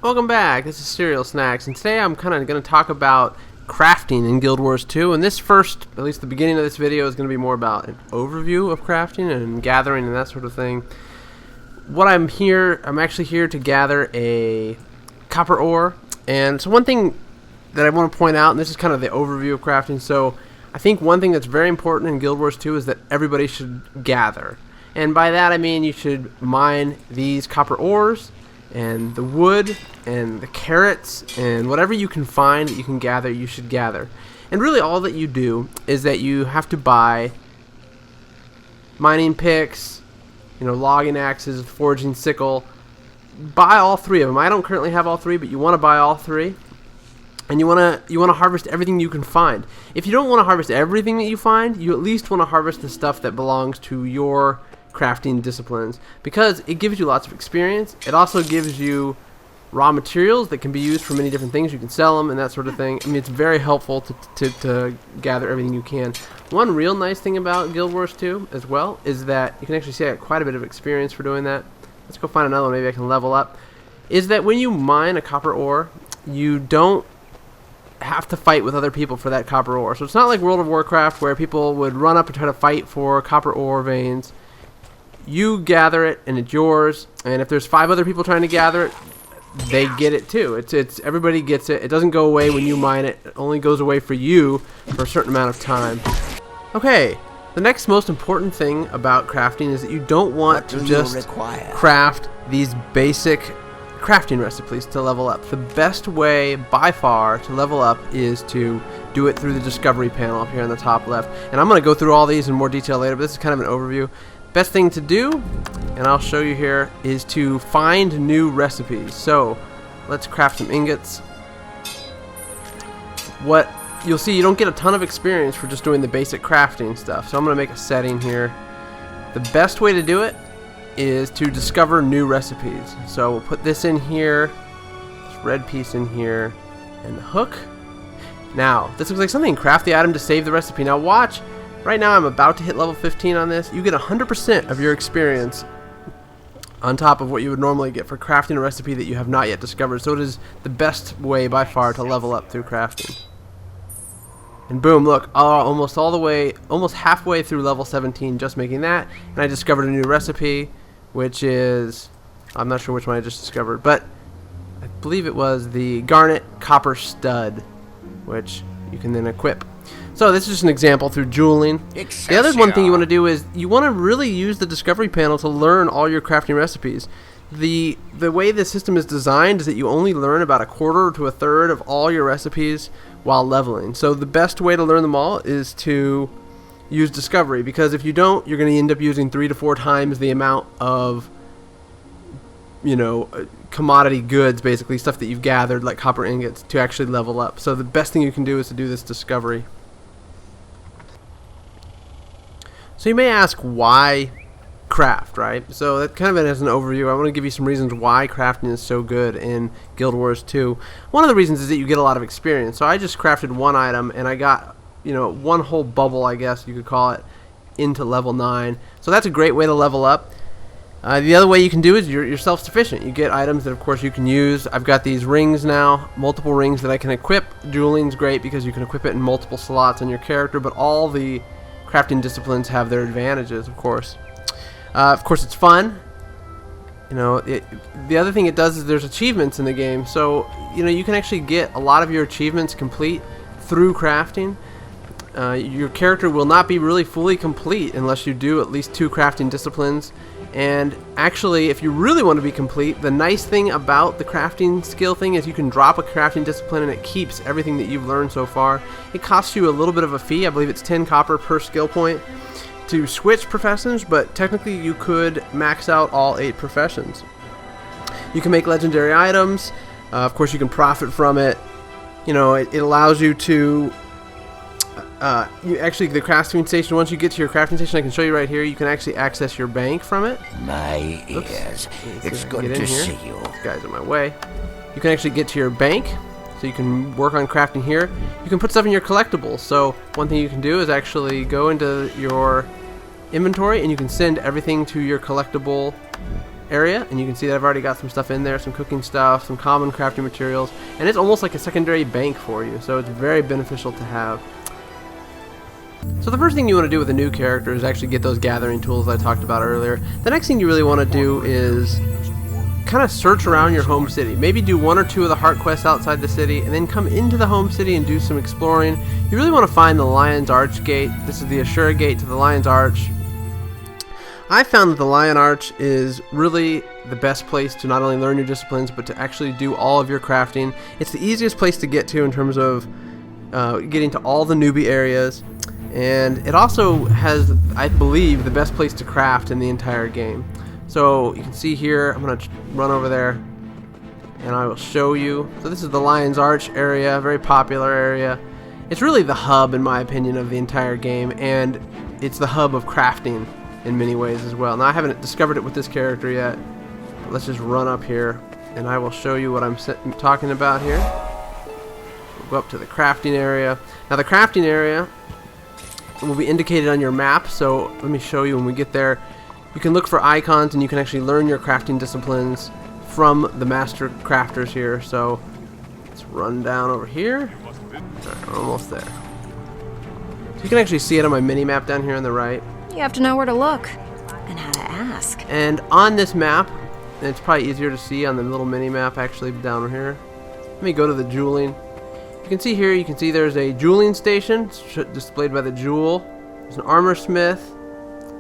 Welcome back, this is Cerealsnax, and today I'm kind of going to talk about crafting in Guild Wars 2, and this first, at least the beginning of this video, is going to be more about an overview of crafting and gathering and that sort of thing. I'm actually here to gather a copper ore, and so one thing that I want to point out, and this is kind of the overview of crafting, so I think one thing that's very important in Guild Wars 2 is that everybody should gather. And by that I mean you should mine these copper ores, and the wood, and the carrots, and whatever you can find that you can gather, you should gather. And really all that you do is that you have to buy mining picks, logging axes, forging sickle. Buy all three of them. I don't currently have all three, but you want to buy all three. And you want to harvest everything you can find. If you don't want to harvest everything that you find, you at least want to harvest the stuff that belongs to your crafting disciplines, because it gives you lots of experience. It also gives you raw materials that can be used for many different things. You can sell them and that sort of thing. I mean, it's very helpful to gather everything you can. One real nice thing about Guild Wars 2 as well is that you can actually see I got quite a bit of experience for doing that. Let's go find another one, maybe I can level up. Is that when you mine a copper ore, you don't have to fight with other people for that copper ore. So it's not like World of Warcraft where people would run up and try to fight for copper ore veins. You gather it and it's yours, and if there's 5 other people trying to gather it, they get it too. It's everybody gets it. It doesn't go away when you mine it. It only goes away for you for a certain amount of time. Okay, the next most important thing about crafting is that you don't want to just craft these basic crafting recipes to level up. The best way by far to level up is to do it through the discovery panel up here on the top left. And I'm going to go through all these in more detail later, but this is kind of an overview. Best thing to do, and I'll show you here, is to find new recipes. So let's craft some ingots. What you'll see, you don't get a ton of experience for just doing the basic crafting stuff. So I'm going to make a setting here. The best way to do it is to discover new recipes. So we'll put this in here, this red piece in here, and the hook. Now this looks like something. Craft the item to save the recipe. Now watch. Right now I'm about to hit level 15 on this. You get 100% of your experience on top of what you would normally get for crafting a recipe that you have not yet discovered. So it is the best way by far to level up through crafting. And boom, look, almost halfway through level 17 just making that. And I discovered a new recipe, which is, I'm not sure which one I just discovered, but I believe it was the garnet copper stud, which you can then equip. So this is just an example through jeweling. The other one thing you want to do is you want to really use the discovery panel to learn all your crafting recipes. The way the system is designed is that you only learn about 1/4 to 1/3 of all your recipes while leveling. So the best way to learn them all is to use discovery, because if you don't, you're going to end up using 3 to 4 times the amount of commodity goods, basically stuff that you've gathered like copper ingots, to actually level up. So the best thing you can do is to do this discovery. So you may ask, why craft, right? So that kind of as an overview, I want to give you some reasons why crafting is so good in Guild Wars 2. One of the reasons is that you get a lot of experience. So I just crafted one item and I got, one whole bubble, I guess you could call it, into level 9. So that's a great way to level up. The other way you can do is you're self-sufficient. You get items that of course you can use. I've got these rings now, multiple rings that I can equip. Jeweling's great because you can equip it in multiple slots on your character, but all the crafting disciplines have their advantages, of course. Of course, it's fun. The other thing it does is there's achievements in the game, so you can actually get a lot of your achievements complete through crafting. Your character will not be really fully complete unless you do at least 2 crafting disciplines. And actually, if you really want to be complete, the nice thing about the crafting skill thing is you can drop a crafting discipline and it keeps everything that you've learned so far. It costs you a little bit of a fee. I believe it's 10 copper per skill point to switch professions, but technically you could max out all 8 professions. You can make legendary items. Of course, you can profit from it. It allows you to the crafting station, once you get to your crafting station, I can show you right here, you can actually access your bank from it. My ears. It's good to see you. This guy's in my way. You can actually get to your bank, so you can work on crafting here. You can put stuff in your collectibles. So one thing you can do is actually go into your inventory and you can send everything to your collectible area, and you can see that I've already got some stuff in there, some cooking stuff, some common crafting materials, and it's almost like a secondary bank for you, so it's very beneficial to have. So the first thing you want to do with a new character is actually get those gathering tools I talked about earlier. The next thing you really want to do is kind of search around your home city. Maybe do 1 or 2 of the heart quests outside the city, and then come into the home city and do some exploring. You really want to find the Lion's Arch gate. This is the Ashura gate to the Lion's Arch. I found that the Lion Arch is really the best place to not only learn your disciplines, but to actually do all of your crafting. It's the easiest place to get to in terms of getting to all the newbie areas, and it also has, I believe, the best place to craft in the entire game. So you can see here, I'm going to run over there and I will show you. So this is the Lion's Arch area, very popular area. It's really the hub, in my opinion, of the entire game, and it's the hub of crafting in many ways as well. Now, I haven't discovered it with this character yet, but let's just run up here and I will show you what I'm talking about here. We'll go up to the crafting area. Now, the crafting area will be indicated on your map, so let me show you when we get there. You can look for icons and you can actually learn your crafting disciplines from the master crafters here. So let's run down over here. Alright, we're almost there. So you can actually see it on my mini map down here on the right. You have to know where to look and how to ask. And on this map, and it's probably easier to see on the little mini map actually down here. Let me go to the jeweling. You can see here, you can see there's a jeweling station displayed by the jewel. There's an armor smith,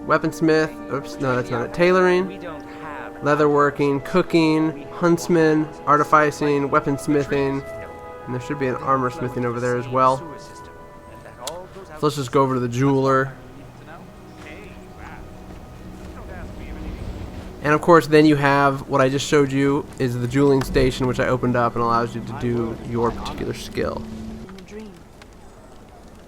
weaponsmith, oops, no, that's not it, tailoring, leatherworking, cooking, huntsman, artificing, weaponsmithing, and there should be an armor smithing over there as well. So let's just go over to the jeweler. And of course, then you have what I just showed you is the jeweling station, which I opened up and allows you to do your particular skill.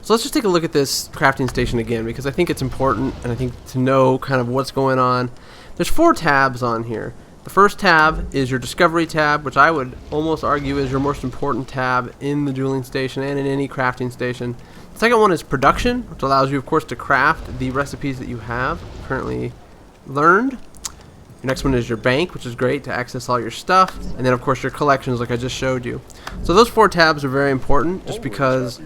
So let's just take a look at this crafting station again, because I think it's important, and I think to know kind of what's going on. There's 4 tabs on here. The first tab is your discovery tab, which I would almost argue is your most important tab in the jeweling station and in any crafting station. The second one is production, which allows you, of course, to craft the recipes that you have currently learned. Your next one is your bank, which is great to access all your stuff, and then of course your collections, like I just showed you. So those 4 tabs are very important, just because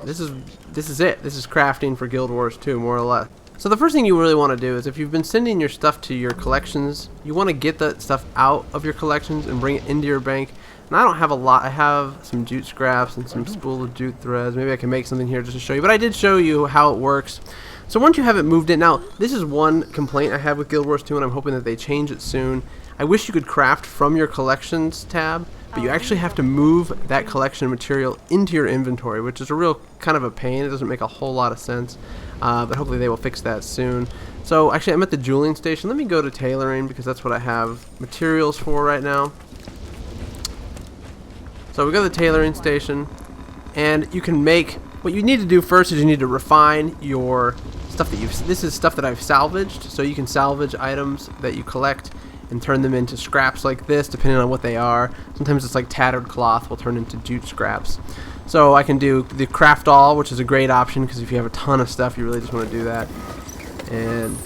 this is it. This is crafting for Guild Wars 2, more or less. So the first thing you really want to do is, if you've been sending your stuff to your collections, you want to get that stuff out of your collections and bring it into your bank. And I don't have a lot. I have some jute scraps and some spool of jute threads. Maybe I can make something here just to show you, but I did show you how it works. So once you have it moved in, now this is one complaint I have with Guild Wars 2, and I'm hoping that they change it soon. I wish you could craft from your collections tab, but you actually have to move that collection material into your inventory, which is a real kind of a pain. It doesn't make a whole lot of sense, but hopefully they will fix that soon. So actually, I'm at the jeweling station. Let me go to tailoring, because that's what I have materials for right now. So we go to the tailoring station, and you can make, what you need to do first is you need to refine your stuff that this is stuff that I've salvaged, so you can salvage items that you collect and turn them into scraps like this, depending on what they are. Sometimes it's like tattered cloth will turn into jute scraps. So I can do the craft all, which is a great option, because if you have a ton of stuff, you really just want to do that. And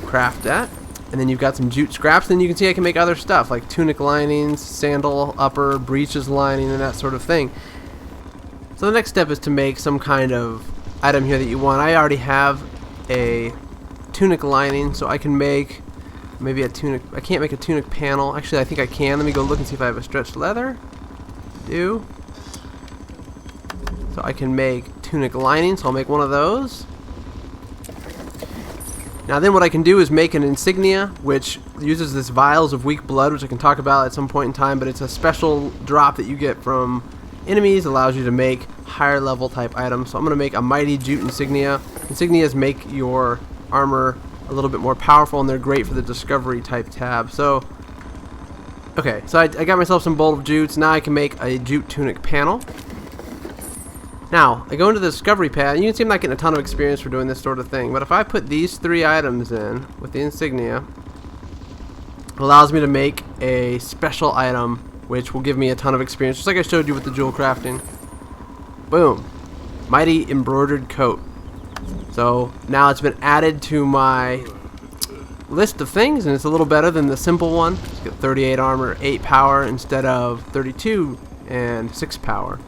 craft that. And then you've got some jute scraps. Then you can see I can make other stuff like tunic linings, sandal upper, breeches lining, and that sort of thing. So the next step is to make some kind of item here that you want. I already have a tunic lining, so I can make maybe a tunic. I can't make a tunic panel. Actually, I think I can. Let me go look and see if I have a stretched leather. Do. So I can make tunic lining, so I'll make one of those. Now then what I can do is make an insignia, which uses this vials of weak blood, which I can talk about at some point in time, but it's a special drop that you get from enemies, allows you to make higher level type items. So I'm going to make a mighty jute insignia. Insignias make your armor a little bit more powerful, and they're great for the discovery type tab. So okay, so I got myself some bolt of jutes. Now I can make a jute tunic panel. Now I go into the discovery pad, and you can see I'm not getting a ton of experience for doing this sort of thing, but if I put these 3 items in with the insignia, it allows me to make a special item which will give me a ton of experience, just like I showed you with the jewel crafting. Boom. Mighty embroidered coat. So now it's been added to my list of things, and it's a little better than the simple one. It's got 38 armor, 8 power instead of 32 and 6 power.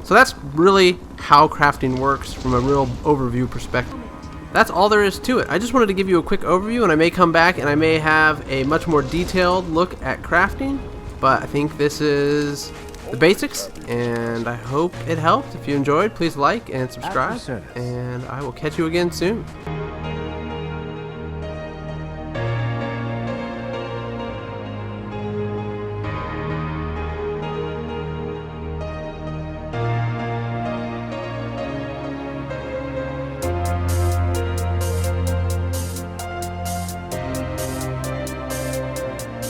So that's really how crafting works from a real overview perspective. That's all there is to it. I just wanted to give you a quick overview, and I may come back and I may have a much more detailed look at crafting, but I think this is the basics, and I hope it helped. If you enjoyed, please like and subscribe, and I will catch you again soon.